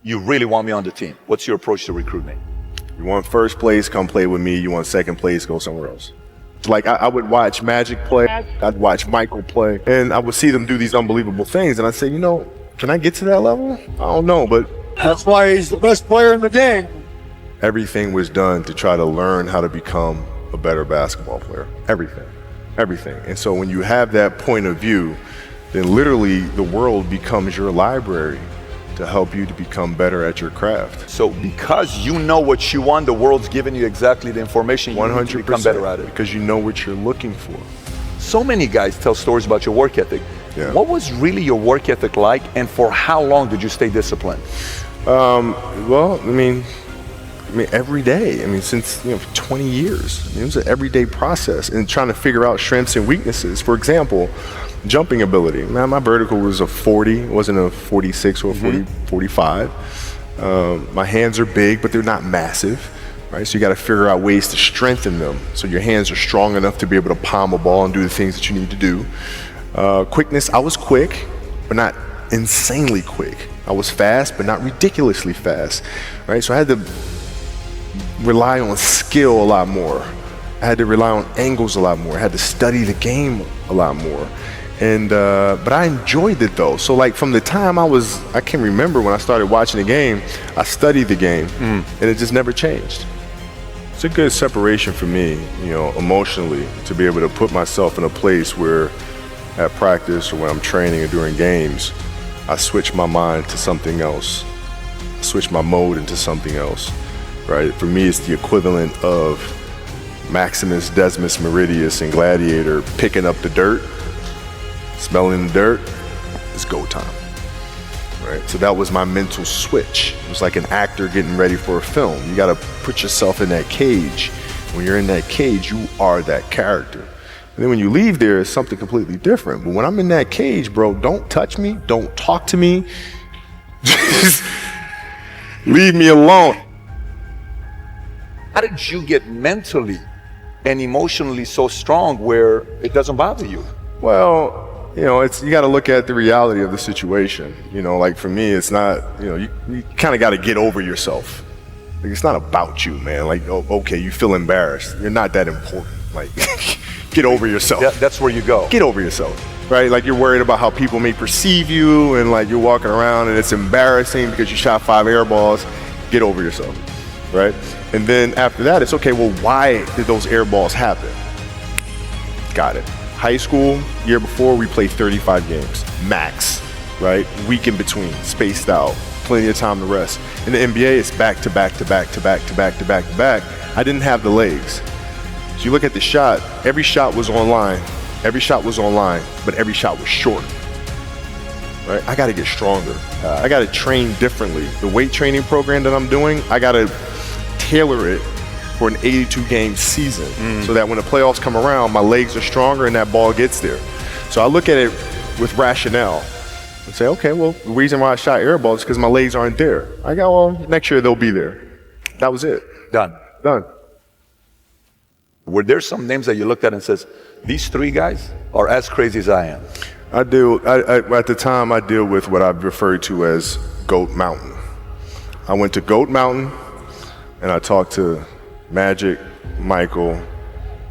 you really want me on the team? What's your approach to recruitment? You want first place, come play with me. You want second place, go somewhere else. Like I would watch Magic play, I'd watch Michael play, and I would see them do these unbelievable things, and I'd say, you know, can I get to that level? I don't know, but that's why he's the best player in the game. Everything was done to try to learn how to become a better basketball player. Everything. And so when you have that point of view, then literally the world becomes your library to help you to become better at your craft. So because you know what you want, the world's giving you exactly the information you need to become better at it. Because you know what you're looking for. So many guys tell stories about your work ethic. Yeah. What was really your work ethic like, and for how long did you stay disciplined? Well, I mean, every day. I mean, since 20 years. I mean, it was an everyday process, and trying to figure out strengths and weaknesses. For example, jumping ability. Man, my vertical was a 40, it wasn't a 46 or a 45. My hands are big, but they're not massive. Right, so you got to figure out ways to strengthen them so your hands are strong enough to be able to palm a ball and do the things that you need to do. Quickness, I was quick, but not insanely quick. I was fast, but not ridiculously fast. Right, so I had to rely on skill a lot more. I had to rely on angles a lot more. I had to study the game a lot more. And but I enjoyed it though. So like from the time I can remember when I started watching the game, I studied the game, and it just never changed. It's a good separation for me, emotionally, to be able to put myself in a place where at practice or when I'm training or during games, I switch my mind to something else. I switch my mode into something else, right? For me, it's the equivalent of Maximus Decimus Meridius in Gladiator picking up the dirt, smelling the dirt. It's go time. Right? So that was my mental switch. It was like an actor getting ready for a film. You got to put yourself in that cage. When you're in that cage, you are that character. And then when you leave there, it's something completely different. But when I'm in that cage, bro, don't touch me. Don't talk to me. Just leave me alone. How did you get mentally and emotionally so strong where it doesn't bother you? Well, you got to look at the reality of the situation. Like for me, it's not, you kind of got to get over yourself. Like it's not about you, man. Like, okay, you feel embarrassed. You're not that important. Like, get over yourself. That's where you go. Get over yourself, right? Like you're worried about how people may perceive you, and like you're walking around and it's embarrassing because you shot 5 air balls. Get over yourself, right? And then after that, it's okay, well, why did those air balls happen? Got it. High school, year before, we played 35 games, max, right? Week in between, spaced out, plenty of time to rest. In the NBA, it's back to back to back to back to back to back to back. I didn't have the legs. So you look at the shot, every shot was online, but every shot was short, right? I gotta get stronger. I gotta train differently. The weight training program that I'm doing, I gotta tailor it for an 82-game season so that when the playoffs come around, my legs are stronger and that ball gets there. So I look at it with rationale and say, okay, well, the reason why I shot air balls is because my legs aren't there. I go, well, next year they'll be there. That was it. Done. Were there some names that you looked at and says, these 3 guys are as crazy as I am? At the time, I deal with what I've referred to as Goat Mountain. I went to Goat Mountain and I talked to Magic, Michael,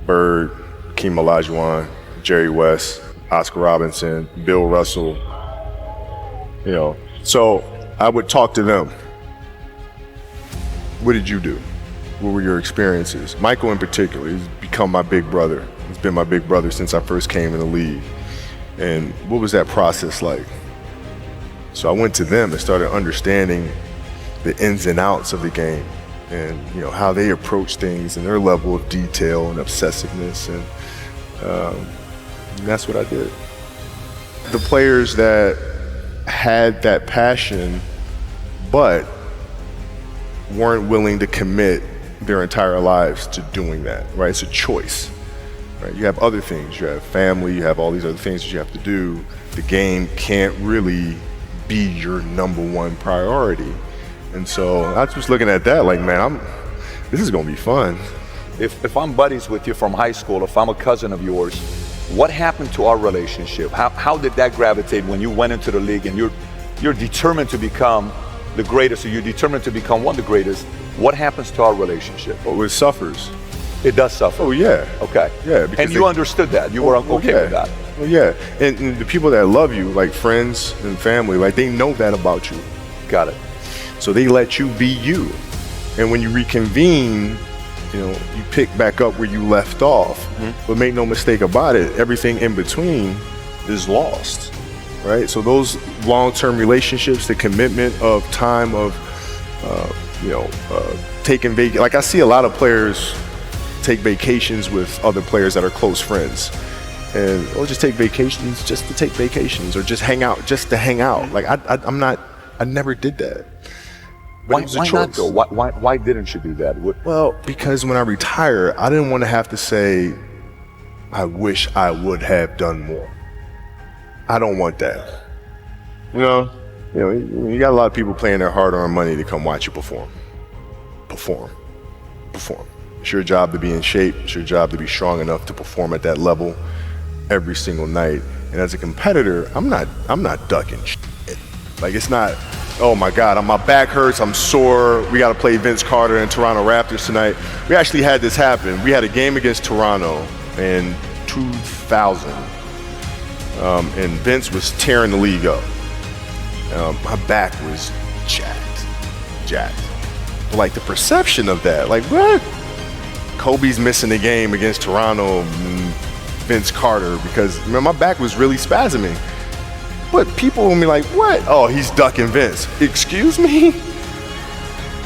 Bird, Hakeem Olajuwon, Jerry West, Oscar Robinson, Bill Russell. So I would talk to them. What did you do? What were your experiences? Michael in particular, he's become my big brother. He's been my big brother since I first came in the league. And what was that process like? So I went to them and started understanding the ins and outs of the game, and how they approach things and their level of detail and obsessiveness, and that's what I did. The players that had that passion but weren't willing to commit their entire lives to doing that, right? It's a choice, right? You have other things, you have family, you have all these other things that you have to do. The game can't really be your number one priority. And so I was just looking at that like, man, this is gonna be fun. If I'm buddies with you from high school, if I'm a cousin of yours, what happened to our relationship? How did that gravitate when you went into the league and you're determined to become the greatest, or you're determined to become one of the greatest, what happens to our relationship? Oh, it suffers. It does suffer. Oh yeah. Okay. Yeah, because And you understood that. You were okay yeah. with that. Well, yeah, and the people that love you, like friends and family, like they know that about you. Got it. So they let you be you. And when you reconvene, you know, you pick back up where you left off. But make no mistake about it, everything in between is lost, right? So those long-term relationships, the commitment of time of, taking like I see a lot of players take vacations with other players that are close friends. And or just take vacations just to take vacations, or just hang out just to hang out. Like I never did that. But Why, it was a why not choice. though? Why didn't you do that? Well, because when I retire, I didn't want to have to say, I wish I would have done more. I don't want that. You know, you got a lot of people paying their hard-earned money to come watch you perform. Perform. It's your job to be in shape. It's your job to be strong enough to perform at that level every single night. And as a competitor, I'm not ducking shit. Like, it's not, oh my God, my back hurts, I'm sore, we got to play Vince Carter and Toronto Raptors tonight. We actually had this happen. We had a game against Toronto in 2000, and Vince was tearing the league up. My back was jacked. But like the perception of that, like what? Kobe's missing the game against Toronto, Vince Carter, because my back was really spasming. But people will be like, what? Oh, he's ducking Vince. Excuse me?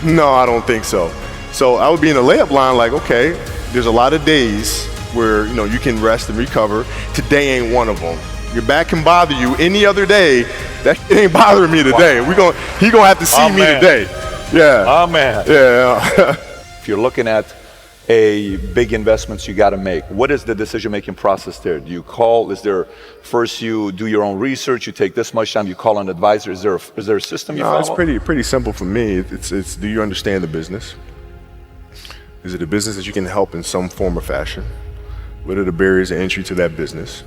No, I don't think so. So I would be in the layup line like, okay, there's a lot of days where, you can rest and recover. Today ain't one of them. Your back can bother you any other day. That shit ain't bothering me today. Wow. He gonna have to see me man. today. Yeah. Oh man. Yeah. If you're looking at a big investments you got to make, what is the decision-making process there? Do you call? Is there first you do your own research? You take this much time. You call an advisor. Is there a system you No, follow? it's pretty simple for me. It's do you understand the business? Is it a business that you can help in some form or fashion? What are the barriers of entry to that business?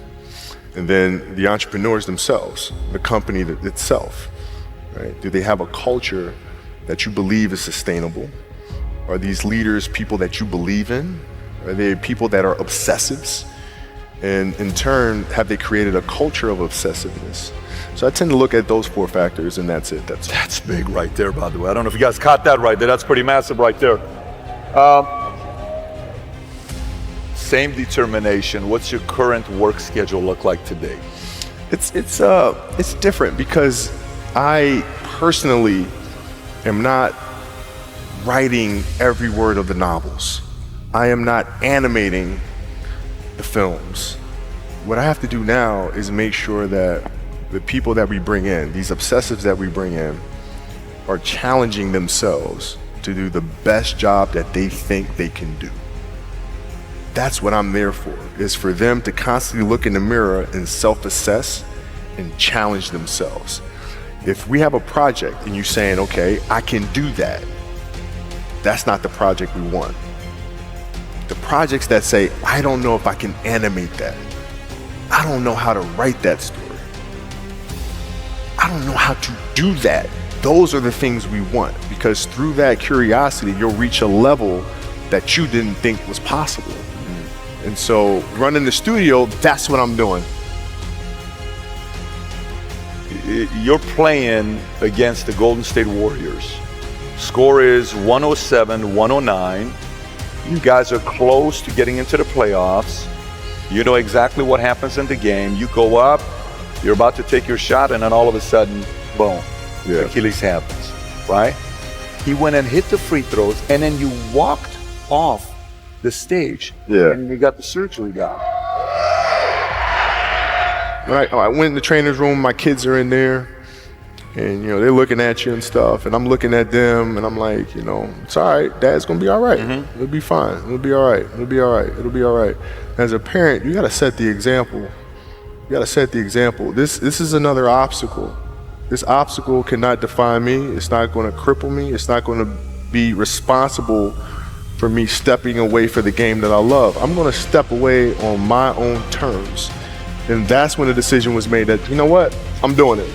And then the entrepreneurs themselves, the company itself, right? Do they have a culture that you believe is sustainable? Are these leaders people that you believe in? Are they people that are obsessives? And in turn, have they created a culture of obsessiveness? So I tend to look at those 4 factors, and that's it. That's big right there, by the way. I don't know if you guys caught that right there. That's pretty massive right there. Same determination. What's your current work schedule look like today? It's different because I personally am not writing every word of the novels. I am not animating the films. What I have to do now is make sure that the people that we bring in, these obsessives that we bring in, are challenging themselves to do the best job that they think they can do. That's what I'm there for, is for them to constantly look in the mirror and self-assess and challenge themselves. If we have a project and you're saying, okay, I can do that, that's not the project we want. The projects that say, I don't know if I can animate that. I don't know how to write that story. I don't know how to do that. Those are the things we want, because through that curiosity, you'll reach a level that you didn't think was possible. And so running the studio, that's what I'm doing. You're playing against the Golden State Warriors. Score is 107-109. You guys are close to getting into the playoffs. You know exactly what happens in the game. You go up, you're about to take your shot, and then all of a sudden, boom, Achilles happens, right? He went and hit the free throws, and then you walked off the stage, and you got the surgery done. I went in the trainer's room, my kids are in there, and they're looking at you and stuff, and I'm looking at them, and I'm like, it's all right, Dad's gonna be all right. It'll be fine. It'll be all right. It'll be all right. It'll be all right. As a parent, you gotta set the example. You gotta set the example. This is another obstacle. This obstacle cannot define me. It's not gonna cripple me. It's not gonna be responsible for me stepping away for the game that I love. I'm gonna step away on my own terms. And that's when the decision was made that, you know what, I'm doing it.